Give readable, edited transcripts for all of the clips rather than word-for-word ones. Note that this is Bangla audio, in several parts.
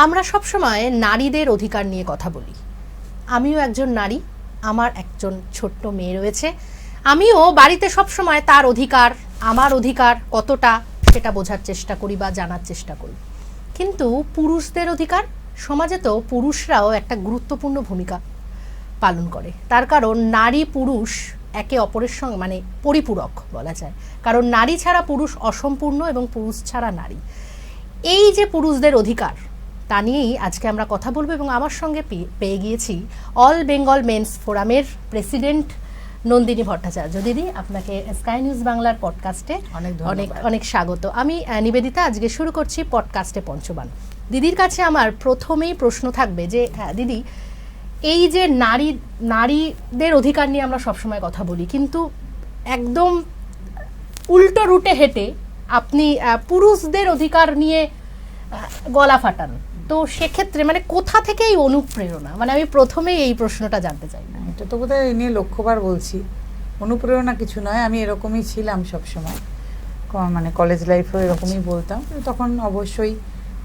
আমরা সব সময় নারীদের অধিকার নিয়ে কথা বলি। আমিও একজন নারী, আমার একজন ছোট্ট মেয়ে রয়েছে। আমিও বাড়িতে সব সময় তার অধিকার, আমার অধিকার কতটা সেটা বোঝার চেষ্টা করি বা জানার চেষ্টা করি। কিন্তু পুরুষদের অধিকার, সমাজে তো পুরুষরাও একটা গুরুত্বপূর্ণ ভূমিকা পালন করে। তার কারণ নারী পুরুষ একে অপরের সঙ্গে মানে পরিপূরক বলা যায়। কারণ নারী ছাড়া পুরুষ অসম্পূর্ণ এবং পুরুষ ছাড়া নারী। এই যে পুরুষদের অধিকার, তা নিয়েই আজকে আমরা কথা বলবো। এবং আমার সঙ্গে পেয়ে গিয়েছি অল বেঙ্গল মেন্স ফোরামের প্রেসিডেন্ট নন্দিনী ভট্টাচার্য। দিদি, আপনাকে স্কাই নিউজ বাংলার পডকাস্টে অনেক অনেক স্বাগত। আমি নিবেদিতা, আজকে শুরু করছি পডকাস্টে পঞ্চবান। দিদির কাছে আমার প্রথমেই প্রশ্ন থাকবে যে হ্যাঁ দিদি, এই যে নারীদের অধিকার নিয়ে আমরা সবসময় কথা বলি, কিন্তু একদম উল্টো রুটে হেঁটে আপনি পুরুষদের অধিকার নিয়ে গলা ফাটান। তো সেক্ষেত্রে মানে কোথা থেকে এই অনুপ্রেরণা? মানে আমি প্রথমেই এই প্রশ্নটা জানতে চাই। এটা তো বোধহয় এই নিয়ে লক্ষ্যবার বলছি। অনুপ্রেরণা কিছু নয়, আমি এরকমই ছিলাম সবসময়, মানে কলেজ লাইফেও এরকমই বলতাম। তখন অবশ্যই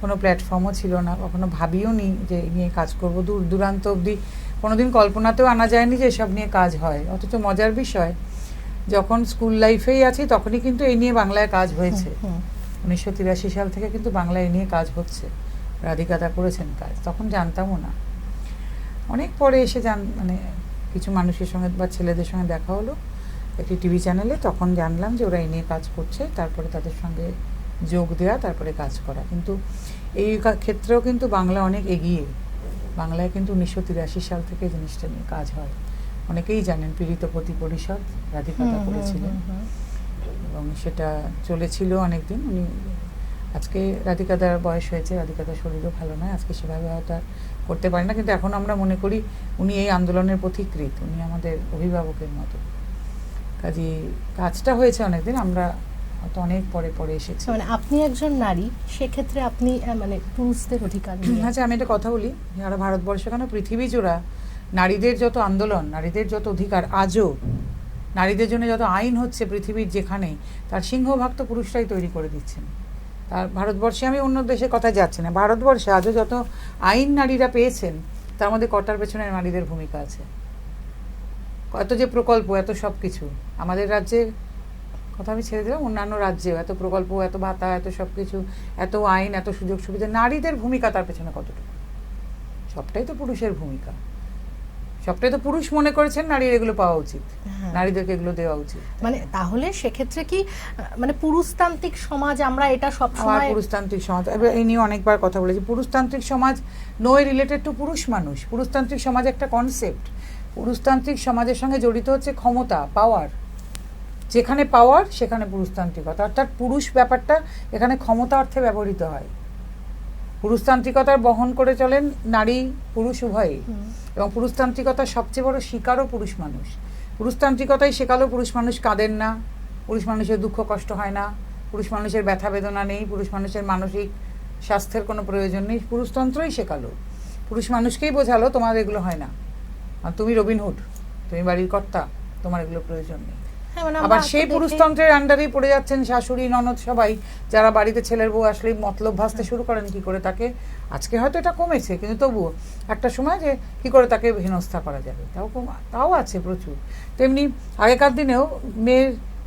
কোনো প্ল্যাটফর্মও ছিল না, কখনো ভাবিও নি যে এই নিয়ে কাজ করব। দূর দূরান্ত অবধি কোনোদিন কল্পনাতেও আনা যায়নি যে এসব নিয়ে কাজ হয়। অথচ মজার বিষয়, যখন স্কুল লাইফেই আছি তখনই কিন্তু এই নিয়ে বাংলায় কাজ হয়েছে। 1983 সাল থেকে কিন্তু বাংলায় এই নিয়ে কাজ হচ্ছে। রাধিকাদা করেছেন কাজ, তখন জানতামও না। অনেক পরে এসে মানে কিছু মানুষের সঙ্গে বা ছেলেদের সঙ্গে দেখা হলো একটি টিভি চ্যানেলে, তখন জানলাম যে ওরা এই নিয়ে কাজ করছে। তারপরে তাদের সঙ্গে যোগ দেওয়া, তারপরে কাজ করা। কিন্তু এই ক্ষেত্রেও কিন্তু বাংলা অনেক এগিয়ে। বাংলায় কিন্তু 1983 সাল থেকে জিনিসটা নিয়ে কাজ হয়। অনেকেই জানেন, পীড়িতপতি পরিষদ রাধিকাদা করেছিলেন এবং সেটা চলেছিল অনেকদিন। উনি আজকে রাধিকাদার বয়স হয়েছে, রাধিকাদার শরীরও ভালো নয়, আজকে সেভাবে হয়তো করতে পারি না। কিন্তু এখন আমরা মনে করি উনি এই আন্দোলনের পথিকৃৎ, উনি আমাদের অভিভাবকের মতো। কাজে কাজটা হয়েছে অনেকদিন, আমরা হয়তো অনেক পরে এসেছি। মানে আপনি একজন নারী, সেক্ষেত্রে আপনি মানে পুরুষদের অধিকার নিয়ে। আচ্ছা, আমি একটা কথা বলি, যারা ভারতবর্ষ কেন পৃথিবী জোড়া নারীদের যত আন্দোলন, নারীদের যত অধিকার, আজও নারীদের জন্য যত আইন হচ্ছে পৃথিবীর যেখানেই, তার সিংহভাগ তো পুরুষরাই তৈরি করে দিচ্ছেন। আর ভারতবর্ষে, আমি অন্য দেশের কথা যাচ্ছি না, ভারতবর্ষে আজও যত আইন নারীরা পেয়েছেন, তার মধ্যে কটার পেছনে নারীদের ভূমিকা আছে। এত যে প্রকল্প, এত সব কিছু আমাদের রাজ্যে, কথা আমি ছেড়ে দিলাম, অন্যান্য রাজ্যেও এত প্রকল্প, এত ভাতা, এত সব কিছু, এত আইন, এত সুযোগ সুবিধা, নারীদের ভূমিকা তার পেছনে কতটুকু? সবটাই তো পুরুষের ভূমিকা, সবটাই তো পুরুষ মনে করেছেন নারীর এগুলো পাওয়া উচিত, নারীদেরকে এগুলো দেওয়া উচিত। মানে তাহলে সেক্ষেত্রে কি মানে পুরুষতান্ত্রিক সমাজ, আমরা এটা সব সময় পুরুষতান্ত্রিক সমাজ, এই নিয়ে অনেকবার কথা বলেছি। পুরুষতান্ত্রিক সমাজ নো রিলেটেড টু পুরুষ মানুষ। পুরুষতান্ত্রিক সমাজ একটা কনসেপ্ট। পুরুষতান্ত্রিক সমাজের সঙ্গে জড়িত হচ্ছে ক্ষমতা, পাওয়ার। যেখানে পাওয়ার সেখানে পুরুষতান্ত্রিকতা, অর্থাৎ পুরুষ ব্যাপারটা এখানে ক্ষমতা অর্থে ব্যবহৃত হয়। পুরুষতান্ত্রিকতার বহন করে চলেন নারী পুরুষ উভয়ই, এবং পুরুষতান্ত্রিকতার সবচেয়ে বড় শিকারও পুরুষ মানুষ। পুরুষতান্ত্রিকতাই শেখালো পুরুষ মানুষ কাঁদেন না, পুরুষ মানুষের দুঃখ কষ্ট হয় না, পুরুষ মানুষের ব্যথা বেদনা নেই, পুরুষ মানুষের মানসিক স্বাস্থ্যের কোনো প্রয়োজন নেই। পুরুষতন্ত্রই শেখালো, পুরুষ মানুষকেই বোঝালো তোমার এগুলো হয় না, আর তুমি রবিনহুড, তুমি বাড়ির কর্তা, তোমার এগুলো প্রয়োজন নেই। আবার সেই পুরুষতন্ত্রের আন্ডারেই পড়ে যাচ্ছেন শাশুড়ি, ননদ, সবাই, যারা বাড়িতে ছেলের বউ আসলেই মতলব ভাসতে শুরু করেন কি করে তাকে, আজকে হয়তো এটা কমেছে, কিন্তু তবুও একটা সময় যে কি করে তাকে হেনস্থা করা যাবে, তাও আছে প্রচুর। তেমনি আগেকার দিনেও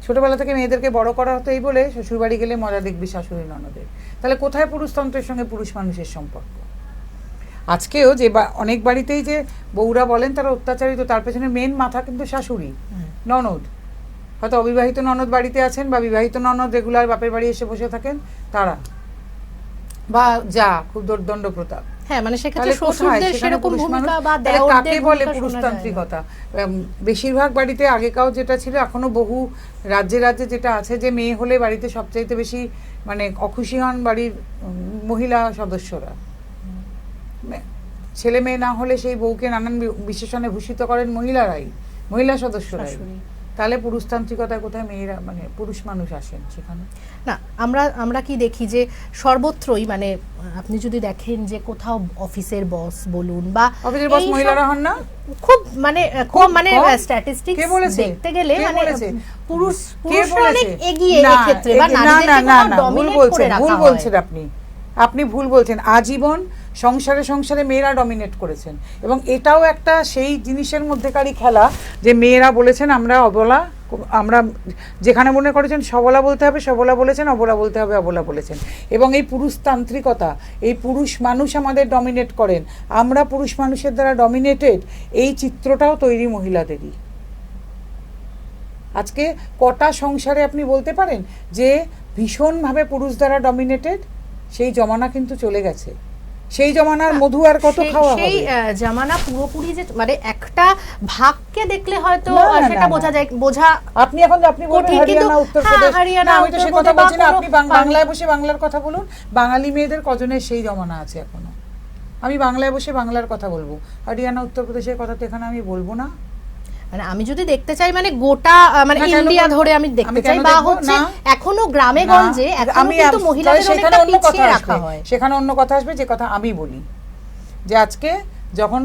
ছোটবেলা থেকে মেয়েদেরকে বড় করা হতো এই বলে শ্বশুরবাড়ি গেলে মজা দেখবি শাশুড়ি ননদের। তাহলে কোথায় পুরুষতন্ত্রের সঙ্গে পুরুষ মানুষের সম্পর্ক? আজকেও যে অনেক বাড়িতেই যে বউরা বলেন তারা অত্যাচারিত, তার পেছনে মেন মাথা কিন্তু শাশুড়ি, ননদ। হয়তো অবিবাহিত ননদ বাড়িতে আছেন, বা বিবাহিত ননদ রেগুলার বাপের বাড়ি এসে বসে থাকেন তারা, বা যা খুব দণ্ড প্রতাপ। হ্যাঁ, মানে সেক্ষেত্রে শ্বশুরদের সেরকম ভূমিকা বা দেওরদের কাকে বলে পুরুষতান্ত্রিকতা? বেশিরভাগ বাড়িতে আগেকাও যেটা ছিল, এখনো বহু রাজ্যে রাজ্যে যেটা আছে, যে মেয়ে হলে বাড়িতে সবচাইতে বেশি মানে অখুশি হন বাড়ির মহিলা সদস্যরা। ছেলে মেয়ে না হলে সেই বউকে নানান বিশেষণে ভূষিত করেন মহিলারাই, মহিলা সদস্যরাই। তাহলে পুরুষতান্ত্রিকতায় কোথায় মেয়েরা মানে পুরুষ মানুষ আসেন সেখানে? না, আমরা কি দেখি যে সর্বত্রই, মানে আপনি যদি দেখেন যে কোথাও অফিসের বস বলুন বা অফিসের বস মহিলারা হন না, খুব মানে কম, মানে স্ট্যাটিস্টিক্স দেখতে গেলে মানে পুরুষরা অনেক এগিয়ে এই ক্ষেত্রে, বা নারীদেরকে ডমিনেট করে রাখা হয়। ভুল বলছেন আপনি ভুল বলছেন। আজীবন সংসারে সংসারে মেয়েরা ডমিনেট করেছেন, এবং এটাও একটা সেই জিনিসের মধ্যেকারই খেলা যে মেয়েরা বলেছেন আমরা অবলা, আমরা যেখানে মনে করেছেন সবলা বলতে হবে সবলা বলেছেন, অবলা বলতে হবে অবলা বলেছেন। এবং এই পুরুষতান্ত্রিকতা, এই পুরুষ মানুষ আমাদের ডমিনেট করেন, আমরা পুরুষ মানুষের দ্বারা ডমিনেটেড, এই চিত্রটাও তৈরি মহিলাদেরই। আজকে কটা সংসারে আপনি বলতে পারেন যে ভীষণভাবে পুরুষ দ্বারা ডমিনেটেড? সেই জমানা কিন্তু চলে গেছে। সেই জমানার মধু আর কত খাওয়া হবে? সেই জামানা পুরোপুরি যে মানে একটা ভাগকে দেখলে হয়তো সেটা বোঝা যায়, আপনি এখন আপনি বলবেন হরিয়ানা উত্তরপ্রদেশ, না আমি তো সে কথা বলছি না, আপনি বাংলায় বসে বাংলার কথা বলুন। বাঙালি মেয়েদের কজনের সেই জমানা আছে এখনো? আমি বাংলায় বসে বাংলার কথা বলবো, হরিয়ানা উত্তরপ্রদেশের কথা তো এখানে আমি বলবো না। মানে আমি যদি দেখতে চাই মানে গোটা মানে ইন্ডিয়া ধরে আমি দেখতে চাই, বা হচ্ছে এখনো গ্রামে গঞ্জে এখনো কিন্তু মহিলাদের অনেকটা পিছিয়ে রাখা হয়। সেখানে অন্য কথা আসবে, যে কথা আমি বলি যে আজকে যখন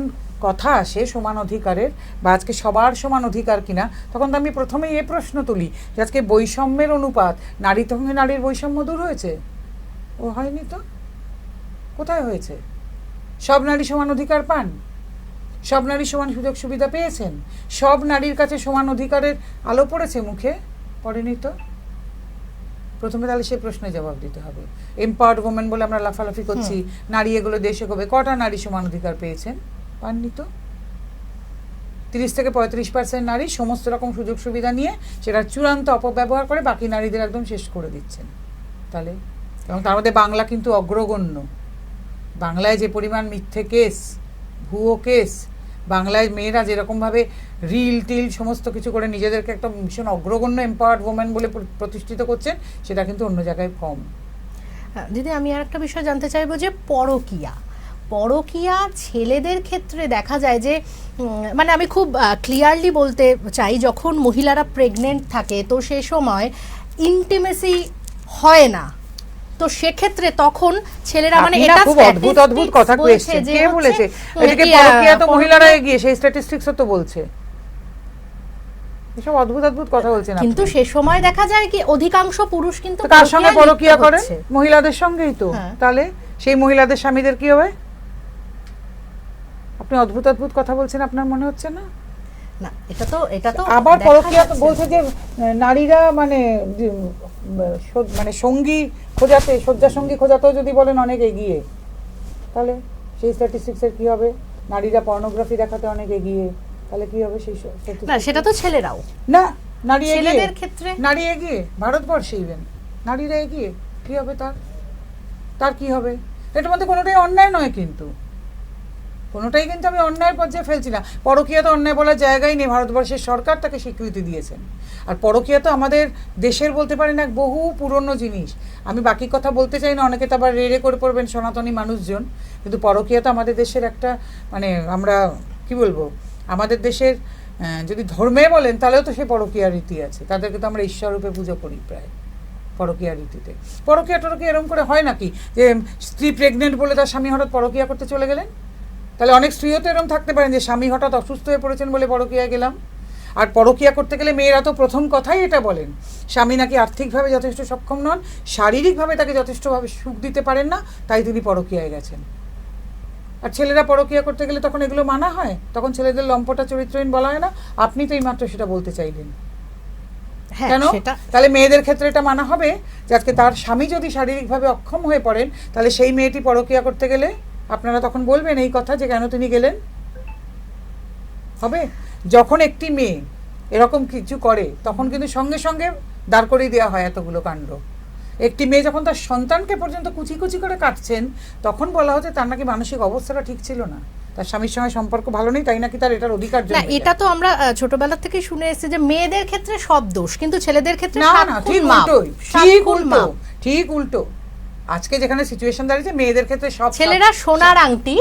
কথা আসে সমান অধিকারের বা আজকে সবার সমান অধিকার কিনা, তখন তো আমি প্রথমেই এ প্রশ্ন তুলি যে আজকে বৈষম্যের অনুপাত, নারীর সঙ্গে নারীর বৈষম্য দূর হয়েছে? ও হয়নি তো। কোথায় হয়েছে? সব নারী সমান অধিকার পান? সব নারী সমান সুযোগ সুবিধা পেয়েছেন? সব নারীর কাছে সমান অধিকারের আলো পড়েছে মুখে? পড়েনি তো। প্রথমে তাহলে সেই প্রশ্নের জবাব দিতে হবে। এম্পাওয়ার্ড ওমেন বলে আমরা লাফালাফি করছি, নারী এগুলো দেশে কবে, কটা নারী সমান অধিকার পেয়েছেন? পাননি তো। 30 থেকে 35% নারী সমস্ত রকম সুযোগ সুবিধা নিয়ে সেটা চূড়ান্ত অপব্যবহার করে বাকি নারীদের একদম শেষ করে দিচ্ছেন। তাহলে এবং তার মধ্যে বাংলা কিন্তু অগ্রগণ্য। বাংলায় যে পরিমাণ মিথ্যে কেস, ভুয়ো কেস, বাংলায় মেয়েরা যেরকমভাবে রিল টিল সমস্ত কিছু করে নিজেদেরকে একটা ভীষণ অগ্রগণ্য এম্পাওয়ার্ড ওমেন বলে প্রতিষ্ঠিত করছেন, সেটা কিন্তু অন্য জায়গায় কম। দিদি আমি আর একটা বিষয় জানতে চাইবো যে পরকীয়া ছেলেদের ক্ষেত্রে দেখা যায় যে মানে আমি খুব ক্লিয়ারলি বলতে চাই, যখন মহিলারা প্রেগনেন্ট থাকে তো সে সময় ইন্টিমেসি হয় না, তো সেক্ষেত্রে তখন ছেলেরা মানে এটা খুব অদ্ভুত অদ্ভুত কথা কইছে। কে বলেছে এদিকে পরকীয়া তো মহিলারা এগিয়ে? সেই স্ট্যাটিস্টিক্সও তো বলছে। এসব অদ্ভুত অদ্ভুত কথা বলছেন আপনি। কিন্তু সে সময় দেখা যায় কি অধিকাংশ পুরুষ কিন্তু তার সঙ্গে পরকীয়া করেন মহিলাদের সঙ্গেই তো। তাহলে সেই মহিলাদের স্বামীদের কি হবে? আপনি অদ্ভুত অদ্ভুত কথা বলছেন, আপনার মনে হচ্ছে না? না, এটা তো আবার পরকীয়া বলছে যে নারীরা মানে মানে সঙ্গী খোঁজাতে, শয্যা সঙ্গী খোঁজাতেও যদি বলেন অনেক এগিয়ে, তাহলে সেই স্ট্যাটিস্টিক্সের কি হবে? নারীরা পর্নোগ্রাফি দেখাতে অনেক এগিয়ে, তাহলে কি হবে সেই স্ট্যাটিস্টিক্স? না, সেটা তো ছেলেরাও না, নারী এগিয়ে, ছেলেদের ক্ষেত্রে নারী এগিয়ে, ভারতবর্ষে ইভেন নারীরা এগিয়ে, কি হবে তার কি হবে? এটার মধ্যে কোনোটাই অন্যায় নয়, কিন্তু কোনোটাই কিন্তু আমি অন্যায়ের পর্যায়ে ফেলছি না। পরকীয়া তো অন্যায় বলার জায়গায় নেই, ভারতবর্ষের সরকার তাকে স্বীকৃতি দিয়েছেন। আর পরকীয়া তো আমাদের দেশের বলতে পারেন এক বহু পুরনো জিনিস। আমি বাকি কথা বলতে চাই না, অনেকে তো আবার রেড়ে করে পড়বেন সনাতনী মানুষজন, কিন্তু পরকীয়া তো আমাদের দেশের একটা মানে আমরা কি বলবো, আমাদের দেশের যদি ধর্মে বলেন তাহলেও তো সে পরকীয়া রীতি আছে। তাদেরকে তো আমরা ঈশ্বররূপে পুজো করি প্রায় পরকীয়া রীতিতে। পরকীয়া টরকীয়া এরকম করে হয় নাকি যে স্ত্রী প্রেগনেন্ট বলে তার স্বামী হঠাৎ পরকীয়া করতে চলে গেলেন? তাহলে অনেক স্ত্রীও তো এরকম থাকতে পারেন যে স্বামী হঠাৎ অসুস্থ হয়ে পড়েছেন বলে পরকীয়ায় গেলাম। আর পরকীয়া করতে গেলে মেয়েরা তো প্রথম কথাই এটা বলেন, স্বামী নাকি আর্থিকভাবে যথেষ্ট সক্ষম নন, শারীরিকভাবে তাকে যথেষ্টভাবে সুখ দিতে পারেন না, তাই তিনি পরকীয়ায় গেছেন। আর ছেলেরা পরকীয়া করতে গেলে তখন এগুলো মানা হয়? তখন ছেলেদের লম্পটা চরিত্রহীন বলা হয় না? আপনি তো এইমাত্র সেটা বলতে চাইলেন। কেন? তাহলে মেয়েদের ক্ষেত্রে এটা মানা হবে যে আজকে তার স্বামী যদি শারীরিকভাবে অক্ষম হয়ে পড়েন, তাহলে সেই মেয়েটি পরকীয়া করতে গেলে আপনারা তখন বলবেন এই কথা যে কেন তিনি গেলেন? হবে? যখন একটি মেয়ে এরকম কিছু করে তখন কিন্তু সঙ্গে সঙ্গে দাঁড় করিয়ে দেওয়া হয় এতগুলো কাণ্ড। একটি মেয়ে যখন তার সন্তানকে পর্যন্ত কুচি কুচি করে কাটছেন, তখন বলা হচ্ছে তার নাকি মানসিক অবস্থাটা ঠিক ছিল না, তার স্বামীর সঙ্গে সম্পর্ক ভালো নেই, তাই নাকি তার এটার অধিকার জন্মে যায়। এটা তো আমরা ছোটবেলা থেকে শুনে এসেছি যে মেয়েদের ক্ষেত্রে সব দোষ, কিন্তু ছেলেদের ক্ষেত্রে না, ঠিক উল্টো। আজকে যেখানে সিচুয়েশন দাঁড়িয়েছে মেয়েদের ক্ষেত্রে সব, ছেলেরা সোনার আংটি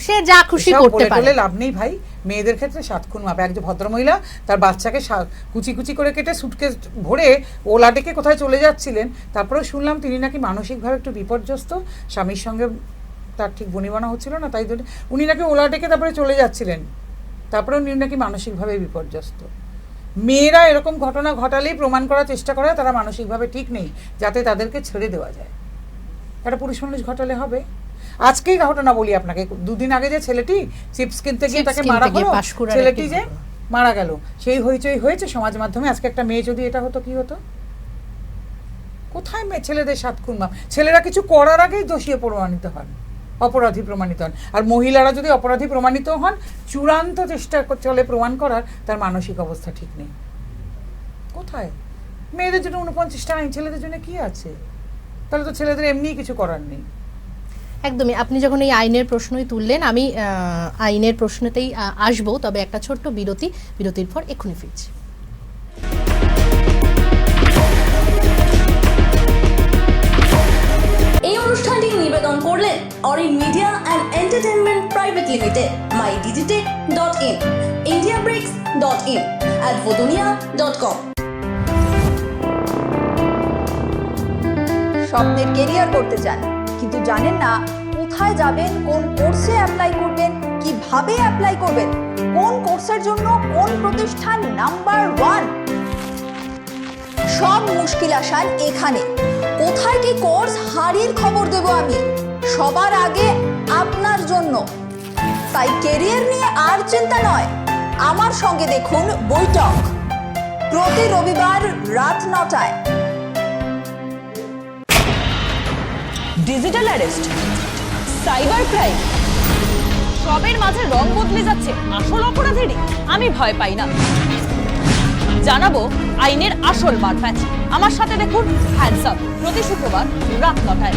সে যা খুশি করতে পারে, লাভ নেই ভাই। মেয়েদের ক্ষেত্রে 7 খুন মাপ। একজন ভদ্রমহিলা তার বাচ্চাকে কুচি কুচি করে কেটে সুটকেস ভরে ওলা ডেকে কোথায় চলে যাচ্ছিলেন, তারপরে শুনলাম তিনি নাকি মানসিকভাবে একটু বিপর্যস্ত, স্বামীর সঙ্গে তার ঠিক বনিবনা হচ্ছিল না, তাই উনি নাকি ওলা ডেকে তারপরে চলে যাচ্ছিলেন, তারপরে উনি নাকি মানসিকভাবে বিপর্যস্ত। মেয়েরা এরকম ঘটনা ঘটালেই প্রমাণ করার চেষ্টা করে তারা মানসিকভাবে ঠিক নেই, যাতে তাদেরকে ছেড়ে দেওয়া যায়। একটা পুরুষ মানুষ ঘটালে হবে? আজকেই ঘটনা বলি আপনাকে, দুদিন আগে যে ছেলেটি চিপস কিনতে গিয়ে চিপস তাকে কিনতে মারা গিয়ে হলো, পাঁশকুড়ার ছেলেটি একটি যে ঘটনা। মারা গেল, সেই হইচই হয়েছে সমাজ মাধ্যমে। আজকে একটা মেয়ে যদি এটা হতো, কি হতো? কোথায় ছেলেদের সাত খুন মাপ? ছেলেরা কিছু করার আগেই দোষী প্রমাণিত হন, অপরাধী প্রমাণিত হন। আর মহিলারা যদি অপরাধী প্রমাণিত হন, চূড়ান্ত চেষ্টা চলে প্রমাণ করার, তার মানসিক অবস্থা ঠিক নেই। কোথায়? মেয়েদের জন্য 49টা আইন, ছেলেদের জন্য কি আছে? তাহলে তো ছেলেদের এমনি কিছু করার নেই। একদমই। আপনি যখন এই আইনের প্রশ্নই তুললেন, আমি আইনের প্রশ্নতেই আসবো, তবে একটা ছোট্ট বিরতির পর এক্ষুনি ফিরছি। এই অনুষ্ঠানটি নিবেদন করলেন Arin media and entertainment private limited, mydigitech.in, indiabricks.in, advodunia.com। স্বপ্নের কেরিয়ার করতে চান কিন্তু জানেন না কোথায় যাবেন, কোন কোর্সে অ্যাপ্লাই করবেন, কিভাবে অ্যাপ্লাই করবেন, কোন কোর্সের জন্য কোন প্রতিষ্ঠান নাম্বার 1। সব মুশকিল আসান এখানে। কোথায় কি কোর্স, হারির খবর দেব আমি সবার আগে আপনার জন্য। তাই কেরিয়ার নিয়ে আর চিন্তা নয়, আমার সঙ্গে দেখুন বৈঠক প্রতি রবিবার রাত 9টায়। ডিজিটাল অ্যারেস্ট, সাইবার ক্রাইম, সবের মাঝে রং বদলে যাচ্ছে আসল অপরাধেরই। আমি ভয় পাই না, জানাবো আইনের আসল মারপ্যাচ। আমার সাথে দেখুন হ্যান্ডস আপ প্রতি শুক্রবার রাত 9টায়।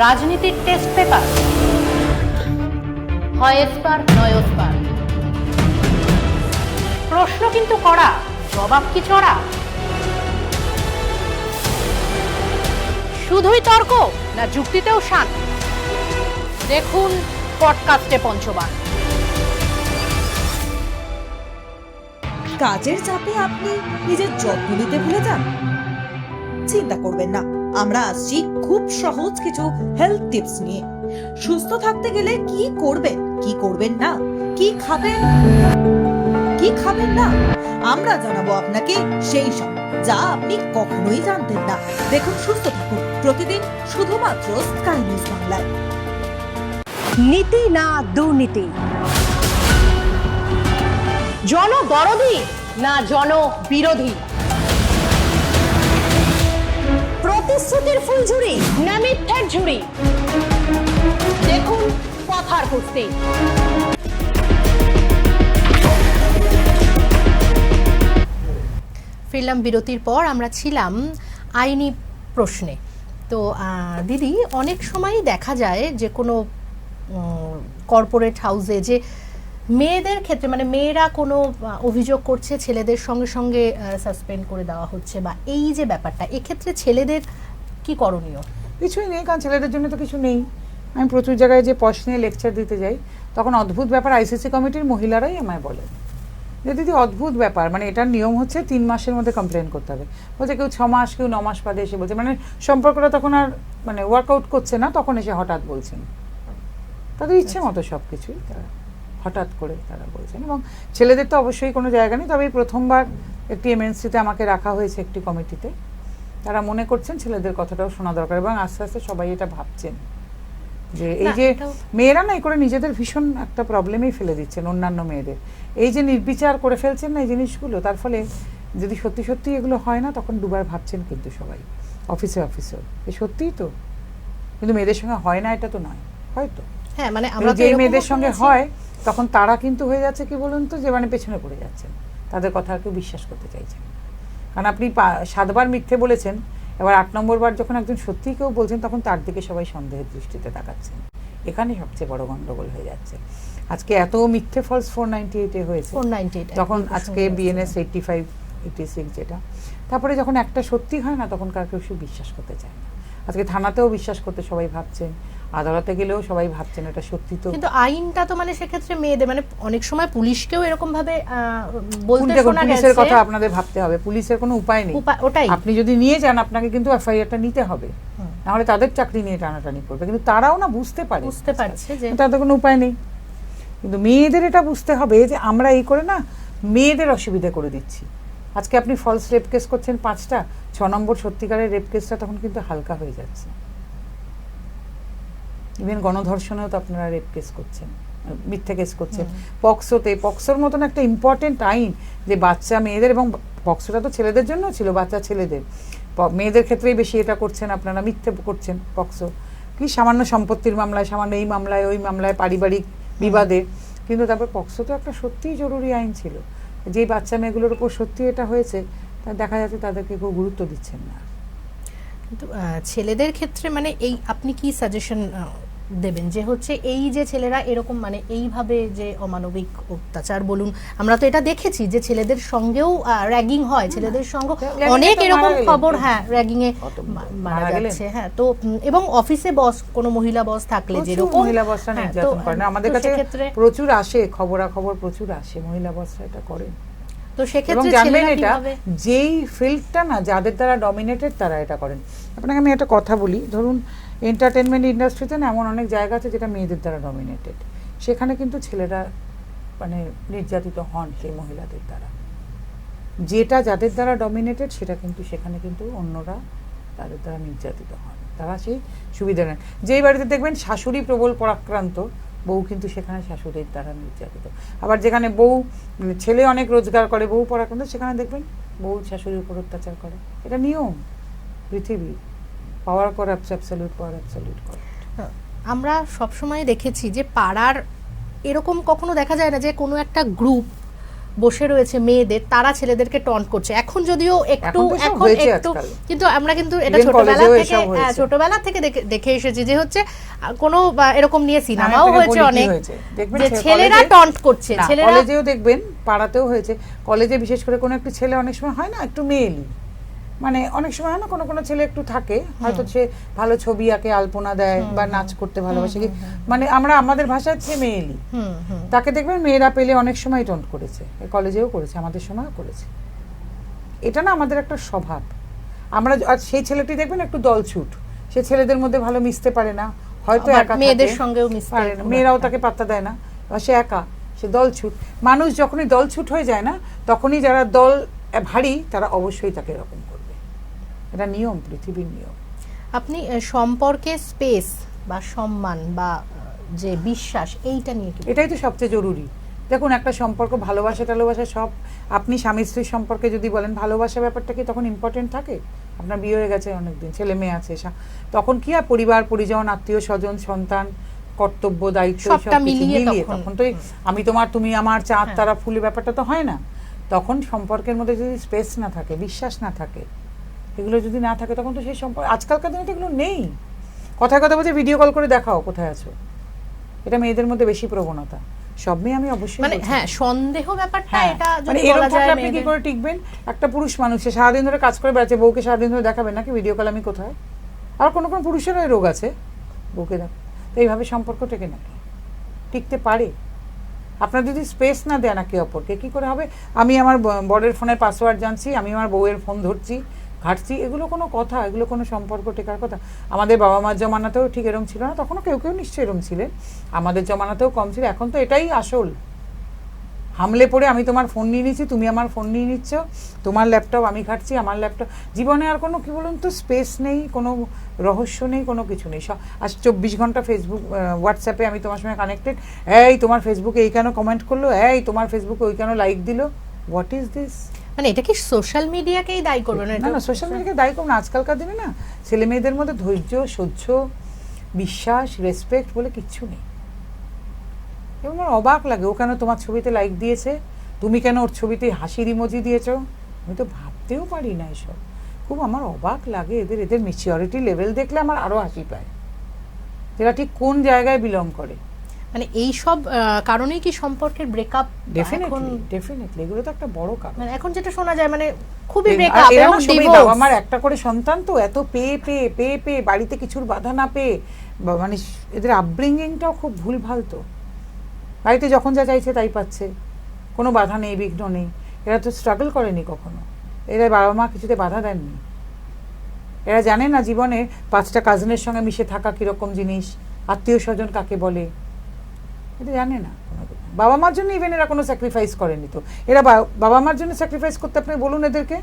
রাজনীতির টেস্ট পেপার, হয় এসপার নয় ওসপার। প্রশ্ন কিন্তু কড়া, জবাব কি চড়া? শুধুই তর্ক না যুক্তিতেও শান? দেখুন পডকাস্টে পঞ্চবার। কাজের চাপে আপনি নিজের যত্ন নিতে ভুলে যান? চিন্তা করবেন না, আমরা আসছি খুব সহজ কিছু হেলথ টিপস নিয়ে। সুস্থ থাকতে গেলে কি করবেন, কি করবেন না, কি খাবেন, কি খাবেন না, আমরা জানাবো আপনাকে সেই সব যা আপনি কখনোই জানতেন না। দেখুন সুস্থ থাকুন প্রতিদিন শুধুমাত্র স্কাই নিউজ বাংলায়। নীতি না দুর্নীতি, জনদরদি না জনবিরোধী, প্রতিশ্রুতির ফুলঝুরি না মিথ্যের ঝুড়ি। দেখুন কথার কুস্তি। ফিরলাম বিরতির পর। আমরা ছিলাম আইনি প্রশ্নে। তো দিদি, অনেক সময়ই দেখা যায় যে কোনো কর্পোরেট হাউসে যে মেয়েদের ক্ষেত্রে, মানে মেয়েরা কোনো অভিযোগ করছে, ছেলেদের সঙ্গে সঙ্গে সাসপেন্ড করে দেওয়া হচ্ছে, বা এই যে ব্যাপারটা, এক্ষেত্রে ছেলেদের কি করণীয়? কিছুই নেই, কারণ ছেলেদের জন্য তো কিছু নেই। আমি প্রচুর জায়গায় যে পশ নিয়ে লেকচার দিতে যাই, তখন অদ্ভুত ব্যাপার আইসিসি কমিটির মহিলারাই আমায় বলে যে দিদি অদ্ভুত ব্যাপার, মানে এটার নিয়ম হচ্ছে 3 মাসের মধ্যে কমপ্লেন করতে হবে। বলছে কেউ 6 মাস, কেউ 9 মাস বাদে এসে বলছে, মানে সম্পর্কটা তখন আর মানে ওয়ার্কআউট করছে না, তখন এসে হঠাৎ বলছেন। তাদের ইচ্ছে মতো সব কিছুই তারা হঠাৎ করে তারা বলছেন। এবং ছেলেদের তো অবশ্যই কোনো জায়গা নেই। তবে এই প্রথমবার একটি এমএনসিতে আমাকে রাখা হয়েছে একটি কমিটিতে। তারা মনে করছেন ছেলেদের কথাটাও শোনা দরকার, এবং আস্তে আস্তে সবাই এটা ভাবছেন যে এই যে মেয়েরা না এই করে নিজেদের ভীষণ একটা প্রবলেমেই ফেলে দিচ্ছেন অন্যান্য মেয়েদের। এই যে নির্বিচার করে ফেলছেন না এই জিনিসগুলো, তার ফলে যদি সত্যি সত্যি এগুলো হয় না, তখন দুবার ভাবছেন কিন্তু সবাই অফিসেও এ সত্যিই তো, কিন্তু মেয়েদের সঙ্গে হয় না এটা তো নয়, হয়তো হ্যাঁ, মানে আমরা যে মেয়েদের সঙ্গে হয় তখন তারা কিন্তু হয়ে যাচ্ছে কি বলুন তো, যে মানে পেছনে পড়ে যাচ্ছেন, তাদের কথা আর কেউ বিশ্বাস করতে চাইছেন। কারণ আপনি 7 বার মিথ্যে বলেছেন, এবার 8 নম্বর বার যখন একজন সত্যি কেউ বলছেন, তখন তার দিকে সবাই সন্দেহের দৃষ্টিতে তাকাচ্ছেন। এখানে সবচেয়ে বড় গন্ডগোল হয়ে যাচ্ছে। আজকে এত মিথ্যে ফলস 498 হয়েছে, 498 তখন আজকে বিএনএস 85, 86 যেটা, তারপরে যখন একটা সত্যি হয় না, তখন কার কেউ বিশ্বাস করতে চায় না। আজকে থানাতেও বিশ্বাস করতে সবাই ভাবছেন, আদালতে গেলেও সবাই ভাবছেন এটা সত্যি। তো কিন্তু আইনটা তো মানে সেক্ষেত্রে মেয়েদের, মানে অনেক সময় পুলিশকেও এরকম ভাবে বলতে শোনা গেছে। পুলিশের কথা আপনাদের ভাবতে হবে, পুলিশের কোনো উপায় নেই। ওটাই, আপনি যদি নিয়ে যান আপনাকে কিন্তু এফআইআরটা নিতে হবে, নাহলে তাদের চাকরি নিয়ে টানাটানি করবে। কিন্তু তারাও না বুঝতে পারছে যে তাদের কোনো উপায় নেই। কিন্তু মেয়েদের এটা বুঝতে হবে যে আমরা এই করে না মেয়েদের অসুবিধা করে দিচ্ছি। আজকে আপনি ফলস রেপ কেস করছেন 5টা, 6 নম্বর সত্যিকারের রেপ কেসটা তখন কিন্তু হালকা হয়ে যাচ্ছে। ইভেন গণধর্ষণেও তো আপনারা রেপ কেস করছেন, মিথ্যে কেস করছেন। পক্সোর মতন একটা ইম্পর্টেন্ট আইন যে বাচ্চা মেয়েদের, এবং পক্সোটা তো ছেলেদের জন্য ছিল, বাচ্চা ছেলেদের, মেয়েদের ক্ষেত্রেই বেশি এটা করছেন আপনারা, মিথ্যে করছেন। পক্সো কি সামান্য সম্পত্তির মামলায়, সামান্য এই মামলায় ওই মামলায়, পারিবারিক বিবাদে, কিন্তু তারপর পক্সো তো একটা সত্যিই জরুরি আইন ছিল। যেই বাচ্চা মেয়েগুলোর উপর সত্যি এটা হয়েছে, তা দেখা যাচ্ছে তাদেরকে কেউ গুরুত্ব দিচ্ছেন না। কিন্তু ছেলেদের ক্ষেত্রে মানে এই আপনি কি সাজেশন দেবেন যে হচ্ছে এই যে ছেলেরা এরকম মানে এইভাবে যে অমানবিক অত্যাচার বলুন, আমরা তো এটা দেখেছি যে ছেলেদের সঙ্গেও র্যাগিং হয়, ছেলেদের সঙ্গে অনেক এরকম খবর, হ্যাঁ র্যাগিং এ মারা যাচ্ছে। হ্যাঁ, তো এবং অফিসে বস, কোনো মহিলা বস থাকলে যেরকম মহিলা বসরা নির্যাতন করে না, আমাদের কাছে প্রচুর আসে, খবরাখবর প্রচুর আসে, মহিলা বসরা এটা করে। তো সেক্ষেত্রে জানবেন এটা যেই ফিল্ডটা না যাদের দ্বারা ডমিনেটেড তারা এটা করেন। আপনাকে আমি একটা কথা বলি, ধরুন এন্টারটেনমেন্ট ইন্ডাস্ট্রিতে না এমন অনেক জায়গা আছে যেটা মেয়েদের দ্বারা ডমিনেটেড, সেখানে কিন্তু ছেলেরা মানে নির্যাতিত হন সেই মহিলাদের দ্বারা। যেটা যাদের দ্বারা ডমিনেটেড সেটা কিন্তু সেখানে কিন্তু অন্যরা তাদের দ্বারা নির্যাতিত হন, তারা সেই সুবিধা নেন। যেই বাড়িতে দেখবেন শাশুড়ি প্রবল পরাক্রান্ত, বউ কিন্তু সেখানে শাশুড়ির দ্বারা নির্যাতিত। আবার যেখানে বউ ছেলে অনেক রোজগার করে, বউ পরাক্রান্ত, সেখানে দেখবেন বউ শাশুড়ির উপর অত্যাচার করে। এটা নিয়ম পৃথিবী, power corrupt, absolute power, absolute corrupt. আমরা সবসময় দেখেছি যে পাড়ার এরকম কখনো দেখা যায় না যে কোনো একটা গ্রুপ বসে রয়েছে মেয়েদের, তারা ছেলেদেরকে টন্ট করছে। এখন যদিও একটু কিন্তু আমরা কিন্তু এটা ছোটবেলা থেকে দেখে এসেছি যে হচ্ছে কোনো এরকম নিয়ে সিনেমাও হয়েছে অনেক, যে ছেলেরা টন্ট করছে। ছেলেরা কলেজেও দেখবেন, পাড়াতেও হয়েছে, কলেজে বিশেষ করে কোনো একটু ছেলে অনেক সময় হয় না একটু মেয়েলি, মানে অনেক সময় হয় না কোনো ছেলে একটু থাকে, হয়তো সে ভালো ছবি আঁকে, আলপনা দেয় বা নাচ করতে ভালোবাসে, মানে আমরা আমাদের ভাষায় সে মেয়েলি, তাকে দেখবেন মেয়েরা পেলে অনেক সময় টন্ট করেছে, কলেজেও করেছে, আমাদের সময়ও করেছে। এটা না আমাদের একটা স্বভাব। আমরা আর সেই ছেলেটি দেখবেন একটু দলছুট, সে ছেলেদের মধ্যে ভালো মিশতে পারে না, হয়তো একা, মেয়েদের সঙ্গেও মিশতে পারে না, মেয়েরাও তাকে পাত্তা দেয় না, সে একা, সে দলছুট। মানুষ যখনই দলছুট হয়ে যায় না, তখনই যারা দল ভারী তারা অবশ্যই তাকে এরকম করবে। এটা নিয়ম, পৃথিবীর নিয়ম। আপনি সম্পর্কে স্পেস বা সম্মান বা যে বিশ্বাস, এইটা নিয়ে কি? এটাই তো সবচেয়ে জরুরি। দেখুন একটা সম্পর্ক, ভালোবাসা সব, আপনি স্বামী স্ত্রীর সম্পর্কে যদি বলেন, ভালোবাসা ব্যাপারটা কি তখন ইম্পর্টেন্ট থাকে? আপনার বিয়ে হয়ে গেছে অনেকদিন, ছেলে মেয়ে আছে, তখন কি আর পরিবার পরিজন, আত্মীয় স্বজন, সন্তান, কর্তব্য, দায়িত্ব সব মিলিয়ে তখন তো আমি তোমার, তুমি আমার, চাঁদ তারা ফুলের ব্যাপারটা তো হয় না। তখন সম্পর্কের মধ্যে যদি স্পেস না থাকে, বিশ্বাস না থাকে, এগুলো যদি না থাকে, তখন তো সেই সম্পর্ক, আজকালকার দিনে তো এগুলো নেই। কথায় কথা বলছে ভিডিও কল করে দেখাও কোথায় আছো, এটা মেয়েদের মধ্যে বেশি প্রবণতা। সব মেয়ে আমি অবশ্যই মানে হ্যাঁ সন্দেহ ব্যাপারটা, এটা মানে এরকম থাকলে আপনি কি করে টিকবেন? একটা পুরুষ মানুষ সে সারাদিন ধরে কাজ করে বেড়াচ্ছে, বউকে সারাদিন ধরে দেখাবেন নাকি ভিডিও কল আমি কোথায়? আর কোনো পুরুষেরও এই রোগ আছে, বউকে দেখ, তো এইভাবে সম্পর্ক টেকে নাকি টিকতে পারে? আপনার যদি স্পেস না দেয় না একে অপরকে, কি করে হবে? আমি আমার বরের ফোনের পাসওয়ার্ড জানছি, আমি আমার বউয়ের ফোন ধরছি, ঘাটছি, এগুলো কোনো কথা? এগুলো কোনো সম্পর্ক টেকার কথা? আমাদের বাবা মার জমানাতেও ঠিক এরকম ছিল না, তখনও কেউ নিশ্চয়ই এরকম ছিলেন, আমাদের জমানাতেও কম ছিল। এখন তো এটাই আসল, হামলে পড়ে আমি তোমার ফোন নিয়ে নিচ্ছি, তুমি আমার ফোন নিয়ে নিচ্ছ, তোমার ল্যাপটপ আমি ঘাটছি, আমার ল্যাপটপ। জীবনে আর কোনো কি বলুন তো স্পেস নেই, কোনো রহস্য নেই, কোনো কিছু নেই। আজ 24 ঘন্টা ফেসবুক, হোয়াটসঅ্যাপে আমি তোমার সঙ্গে কানেক্টেড, এই তোমার ফেসবুকে এই কেন কমেন্ট করলো, এই তোমার ফেসবুকে ওই কেন লাইক দিল, হোয়াট ইজ দিস? মানে এটা কি সোশ্যাল মিডিয়াকেই দায়ী করবে? না, সোশ্যাল মিডিয়াকে দায়ী করবে না। আজকালকার দিনে না ছেলে মেয়েদের মধ্যে ধৈর্য, সহ্য, বিশ্বাস, রেসপেক্ট বলে কিচ্ছু নেই। এবং আমার অবাক লাগে, ও কেন তোমার ছবিতে লাইক দিয়েছে, তুমি কেন ওর ছবিতে হাসির ইমোজি দিয়েছো, আমি তো ভাবতেও পারি না এসব। খুব আমার অবাক লাগে এদের ম্যাচিউরিটি লেভেল দেখলে আমার আরো হাসি পায়, যেটা ঠিক কোন জায়গায় বিলং করে। মানে এই সব কারণেই কি সম্পর্কের ব্রেকআপ? ডেফিনেটলি এগুলো তো একটা বড় কারণ। মানে এখন যেটা শোনা যায়, মানে খুবই ব্রেকআপ এবং ডিভোর্স। আমার একটা করে সন্তান, তো এত পেয়ে বাড়িতে কিছুর বাধা না পেয়ে, মানে এদের আপব্রিঙ্গিংটাও খুব ভুলভাল। তো বাড়িতে যখন যা চাইছে তাই পাচ্ছে, কোনো বাধা নেই, বিঘ্ন নেই। এরা তো স্ট্রাগল করেনি কখনো, এরা বাবা মা কিছুতে বাধা দেননি। এরা জানে না জীবনে 5টা কাজিনের সঙ্গে মিশে থাকা কিরকম জিনিস, আত্মীয় স্বজন কাকে বলে, এটা জানে না কোনোদিন। বাবা মার জন্য ইভেন এরা কোনো স্যাক্রিফাইস করেনি, তো এরা বাবা মার জন্য স্যাক্রিফাইস করতে আপনি বলুন এদেরকে,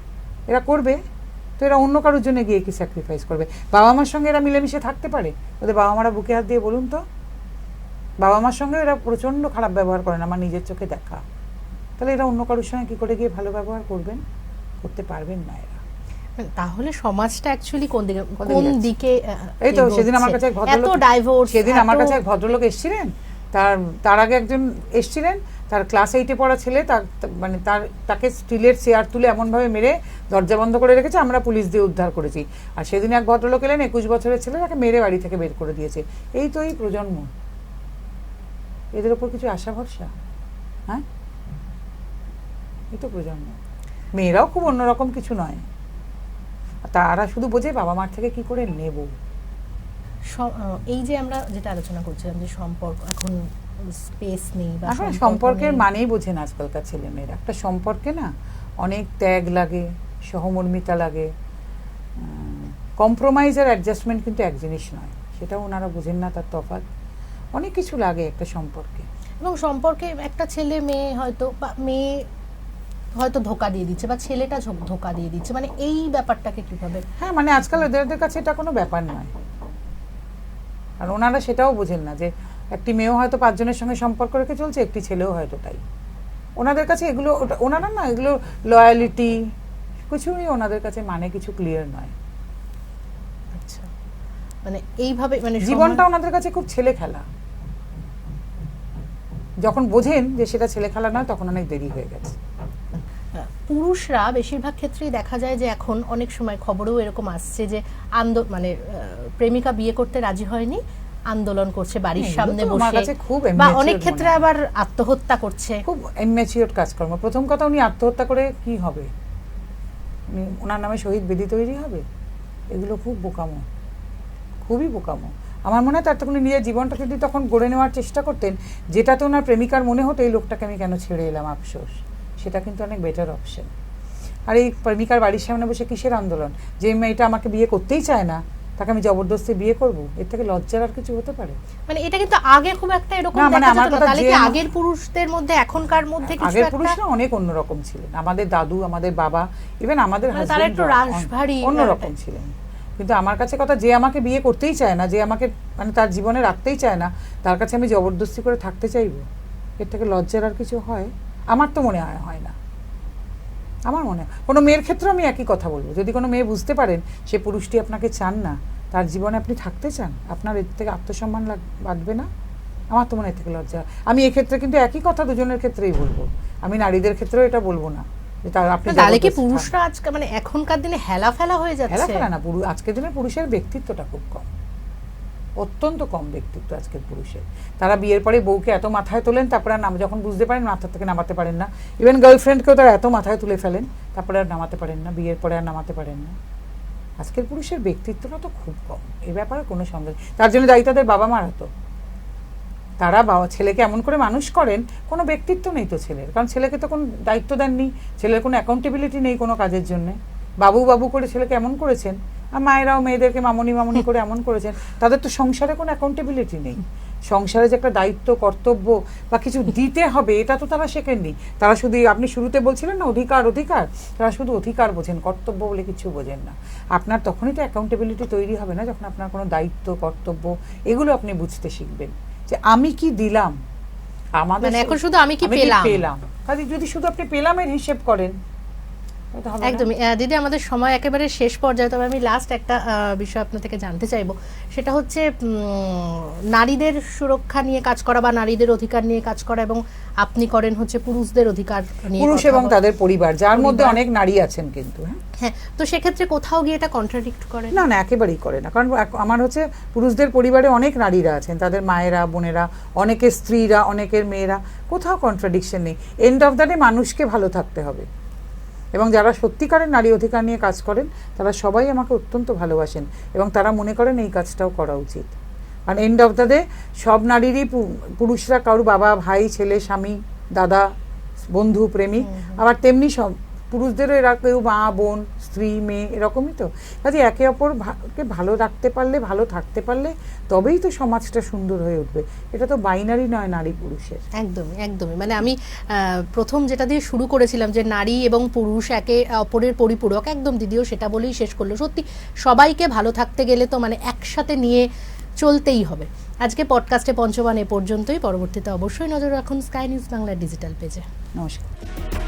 এরা করবে? তো এরা অন্য কারোর জন্য গিয়ে কি স্যাক্রিফাইস করবে? বাবা মার সঙ্গে এরা মিলেমিশে থাকতে পারে? ওদের বাবা মারা বুকে হাত দিয়ে বলুন তো। বাবা মার সঙ্গে এরা প্রচণ্ড খারাপ ব্যবহার করেন, আমার নিজের চোখে দেখা। তাহলে এরা অন্য কারোর সঙ্গে কি করে গিয়ে ভালো ব্যবহার করবেন? করতে পারবেন না এরা। তাহলে সমাজটা অ্যাকচুয়ালি কোন দিকে এই তো সেদিন আমার কাছে এক ভদ্রলোক, এত ডাইভোর্স, সেদিন আমার কাছে এক ভদ্রলোক এসেছিলেন, তার আগে একজন এসেছিলেন, তার ক্লাস 8-এ পড়া ছেলে, মানে তাকে স্টিলের চেয়ার তুলে এমনভাবে মেরে দরজা বন্ধ করে রেখেছে, আমরা পুলিশ দিয়ে উদ্ধার করেছি। আর সেদিন এক ভদ্রলোক এলেন, 21 বছরের ছেলে, তাকে মেরে বাড়ি থেকে বের করে দিয়েছে। এই তো এই প্রজন্ম, এদের ওপর কিছু আশা ভরসা? হ্যাঁ, এই তো প্রজন্ম। মেয়েরাও খুব অন্যরকম কিছু নয়, তারা শুধু বোঝে বাবা মার থেকে কি করে নেব। এই যে আমরা যেটা আলোচনা করছিলাম যে সম্পর্ক এখন স্পেস নেই, বা সম্পর্কের মানেই বোঝে না আজকালকার ছেলে মেয়েরা। একটা সম্পর্কে না অনেক ত্যাগ লাগে, সহমর্মিতা লাগে, কম্প্রোমাইজ আর অ্যাডজাস্টমেন্ট কিন্তু এক জিনিস নয়, সেটাও ওনারা বোঝেন না, তার তফাৎ অনেক কিছু লাগে একটা সম্পর্কে। এবং সম্পর্কে একটা ছেলে মেয়ে হয়তো, বা মেয়ে হয়তো ধোকা দিয়ে দিচ্ছে, বা ছেলেটা ধোকা দিয়ে দিচ্ছে, মানে এই ব্যাপারটাকে কিভাবে? হ্যাঁ, মানে আজকাল ওদের কাছে এটা কোনো ব্যাপার নয়, আর ওনারা সেটাও বোঝেন না যে একটি মেয়েও হয়তো 5 জনের সঙ্গে সম্পর্ক রেখে চলছে, একটি ছেলেও হয়তো তাই। ওনাদের কাছে এগুলো, ওনারা না এগুলো লয়ালিটি কিছুই ওনাদের কাছে মানে কিছু ক্লিয়ার নয়। আচ্ছা, মানে এইভাবে মানে জীবনটা ওনাদের কাছে খুব ছেলে খেলা। যখন বোঝেন যে সেটা ছেলে খেলা নয়, তখন অনেক দেরি হয়ে গেছে। পুরুষরা বেশিরভাগ ক্ষেত্রেই দেখা যায় যে এখন অনেক সময় খবরেও এরকম আসছে যে মানে প্রেমিকা বিয়ে করতে রাজি হয়নি, আন্দোলন করছে বাড়ির সামনে বসে, বা অনেক ক্ষেত্রে আবার আত্মহত্যা করছে। খুব ইম্যাচিওর কাজকর্ম। প্রথম কথা, উনি আত্মহত্যা করে কি হবে? ওনার নামে শহীদ বেদি তৈরি হবে? এগুলো খুব বোকামো, খুবই বোকামো। আমার মনে হয় তার তখন নিজের জীবনটা যদি তখন গড়ে নেওয়ার চেষ্টা করতেন, যেটা তো ওনার প্রেমিকার মনে হতো এই লোকটাকে আমি কেন ছেড়ে এলাম, আফসোস, সেটা কিন্তু অনেক বেটার অপশন। আর এই প্রেমিকার বাড়ির সামনে বসে কিসের আন্দোলন? যে মেয়েটা আমাকে বিয়ে করতেই চায় না, তাকে আমি জবরদস্তি বিয়ে করব? এর থেকে লজ্জার আর কিছু হতে পারে? মানে এটা কিন্তু আগে খুব একটা এরকম দেখা যেত না। তাহলে কি আগের পুরুষদের মধ্যে এখনকার মধ্যে কিছু একটা? আগের পুরুষরা অনেক অন্যরকম ছিলেন, আমাদের দাদু, আমাদের বাবা, ইভেন আমাদের তারা একটু রাশভারী অন্যরকম ছিলেন। কিন্তু আমার কাছে কথা, যে আমাকে বিয়ে করতেই চায় না, যে আমাকে মানে তার জীবনে রাখতেই চায় না, তার কাছে আমি জবরদস্তি করে থাকতে চাইবো? এর থেকে লজ্জার আর কিছু হয়? আমার তো মনে হয় না। আমার মনে হয় কোনো মেয়ের ক্ষেত্রে আমি একই কথা বলবো, যদি কোনো মেয়ে বুঝতে পারেন সে পুরুষটি আপনাকে চান না, তার জীবনে আপনি থাকতে চান, আপনার এর থেকে আত্মসম্মান বাঁধবে না? আমার তো মনে হয় থেকে লজ্জা। আমি এক্ষেত্রে কিন্তু একই কথা দুজনের ক্ষেত্রেই বলবো, আমি নারীদের ক্ষেত্রেও এটা বলবো না। তাহলে কি পুরুষরা আজকে মানে এখনকার দিনে হেলাফেলা হয়ে যাচ্ছে? হেলাফেলা না, আজকের দিনে পুরুষের ব্যক্তিত্বটা খুব কম, অত্যন্ত কম ব্যক্তিত্ব আজকের পুরুষের। তারা বিয়ের পরে বউকে এত মাথায় তোলেন, তারপরে আর যখন বুঝতে পারেন মাথা থেকে নামাতে পারেন না। ইভেন গার্লফ্রেন্ডকেও তারা এত মাথায় তুলে ফেলেন, তারপরে আর নামাতে পারেন না, বিয়ের পরে আর নামাতে পারেন না। আজকের পুরুষের ব্যক্তিত্বটা তো খুব কম, এই ব্যাপারে কোনো সন্দেহ। তার জন্য দায়ী তাদের বাবা মার হতো। তারা ছেলেকে এমন করে মানুষ করেন, কোনো ব্যক্তিত্ব নেই তো ছেলের, কারণ ছেলেকে তো কোনো দায়িত্ব দেননি, ছেলের কোনো অ্যাকাউন্টেবিলিটি নেই কোনো কাজের জন্যে। বাবু বাবু করে ছেলেকে এমন করেছেন, আর মায়েরাও মেয়েদেরকে মামনি মামনি করে এমন করেছেন, তাদের তো সংসারে কোনো অ্যাকাউন্টেবিলিটি নেই। সংসারে যে একটা দায়িত্ব, কর্তব্য বা কিছু দিতে হবে, এটা তো তারা শেখেননি। তারা শুধু, আপনি শুরুতে বলছিলেন না অধিকার, তারা শুধু অধিকার বোঝেন, কর্তব্য বলে কিছু বোঝেন না। আপনার তখনই তো অ্যাকাউন্টেবিলিটি তৈরি হবে না, যখন আপনার কোনো দায়িত্ব, কর্তব্য এগুলো আপনি বুঝতে শিখবেন, যে আমি কি দিলাম, আমাদের এখন শুধু আমি কি পেলাম। কাজে যদি শুধু আপনি পেলামের হিসেব করেন, একদমই। দিদি, আমাদের সময় একেবারে শেষ পর্যায়ে, তবে আমি লাস্ট একটা বিষয় আপনার থেকে জানতে চাইবো, সেটা হচ্ছে নারীদের সুরক্ষা নিয়ে কাজ করা বা নারীদের অধিকার নিয়ে কাজ করা, এবং আপনি করেন হচ্ছে পুরুষদের অধিকার নিয়ে, পুরুষ এবং তাদের পরিবার, যার মধ্যে অনেক নারী আছেন কিন্তু। হ্যাঁ, তো সেক্ষেত্রে কোথাও গিয়ে এটা কন্ট্রাডিক্ট করে না? না, একেবারেই করে না। কারণ আমার হচ্ছে পুরুষদের পরিবারে অনেক নারীরা আছেন, তাদের মায়েরা, বোনেরা, অনেকের স্ত্রীরা, অনেকের মেয়েরা, কোথাও কন্ট্রাডিকশন নেই। এন্ড অফ দ্য ডে মানুষকে ভালো থাকতে হবে, এবং যারা সত্যিকারের নারী অধিকার নিয়ে কাজ করেন তারা সবাই আমাকে অত্যন্ত ভালোবাসেন, এবং তারা মনে করেন এই কাজটাও করা উচিত। কারণ এন্ড অফ দ্য ডে সব নারীরই, পুরুষরা কারোর বাবা, ভাই, ছেলে, স্বামী, দাদা, বন্ধু, প্রেমিক, আবার তেমনি সব পুরুষদেরও এরা কেউ মা, বোন, স্ত্রী মেয়ে এরকমই তো। কাজে একে অপরকে ভালো রাখতে পারলে, ভালো থাকতে পারলে তবেই তো সমাজটা সুন্দর হয়ে উঠবে। এটা তো বাইনারি নয় নারী পুরুষের। একদমই একদমই, মানে আমি প্রথম যেটা দিয়ে শুরু করেছিলাম যে নারী এবং পুরুষ একে অপরের পরিপূরক, একদম দিদিও সেটা বলেই শেষ করলো। সত্যি সবাইকে ভালো থাকতে গেলে তো মানে একসাথে নিয়ে চলতেই হবে। আজকে পডকাস্টে পঞ্চবান এ পর্যন্তই। পরবর্তীতে অবশ্যই নজর রাখুন স্কাই নিউজ বাংলার ডিজিটাল পেজে। নমস্কার।